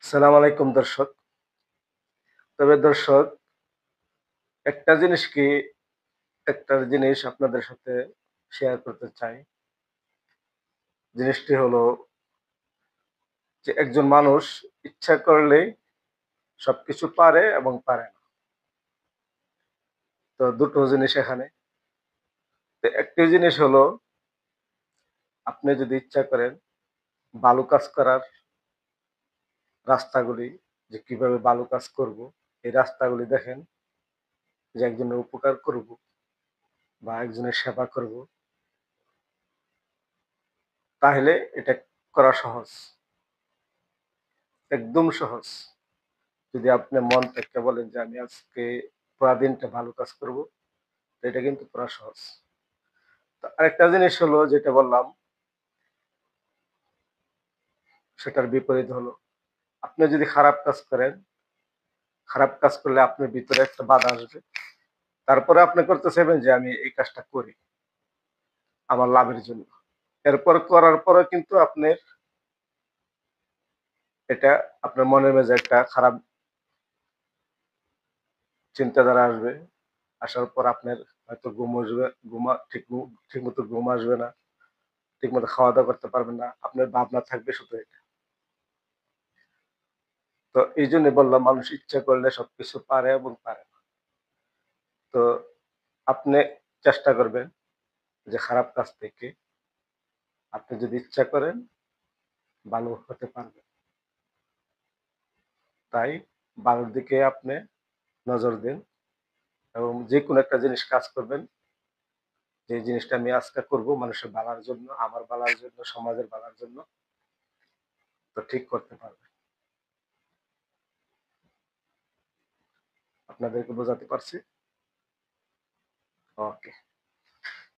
সালাম আলাইকুম দর্শক। তবে দর্শক একটা জিনিস কি একটা জিনিস আপনাদের সাথে শেয়ার করতে চাই। জিনিসটি হলো যে একজন মানুষ ইচ্ছা করলেই সবকিছু পারে এবং পারে না। তো দুটো জিনিস এখানে। তো একটি জিনিস হলো আপনি যদি ইচ্ছা করেন ভালো কাজ করার রাস্তাগুলি যে কিভাবে ভালো কাজ করব, এই রাস্তাগুলি দেখেন যে একজনের উপকার করব বা একজনের সেবা করব, তাহলে এটা করা সহজ। একদম সহজ। যদি আপনি মন থেকে বলেন যে আমি আজকে পুরা দিনটা ভালো কাজ করব, তো এটা কিন্তু পুরা সহজ। তো আরেকটা জিনিস হলো যেটা বললাম সেটার বিপরীত হলো আপনি যদি খারাপ কাজ করেন, খারাপ কাজ করলে আপনার ভিতরে একটা বাধা আসবে। তারপরে আপনি করতে চাইবেন যে আমি এই কাজটা করি আমার লাভের জন্য। এরপর করার পরে কিন্তু আপনার এটা আপনার মনের মেজাজে একটা খারাপ চিন্তাধারা আসবে। আসার পর আপনার হয়তো ঘুম আসবে, ঠিকমতো ঘুম আসবে না, ঠিকমতো খাওয়া-দাওয়া করতে পারবেন না। আপনার ভাবনা থাকবে শুধু এটা। তো এইজন্য বললাম মানুষ ইচ্ছা করলে সবকিছু পারে এবং পারে না। তো আপনি চেষ্টা করবেন যে খারাপ কাজ থেকে আপনি যদি ইচ্ছা করেন ভালো হতে পারবেন। তাই ভালোর দিকে আপনি নজর দিন এবং যেকোনো একটা জিনিস কাজ করবেন, যে জিনিসটা আমি আজকে করব মানুষের ভালার জন্য, আমার ভালার জন্য, সমাজের ভালার জন্য, তো ঠিক করতে পারবেন। আপনাদেরকে বোঝাতে পারছি? ওকে।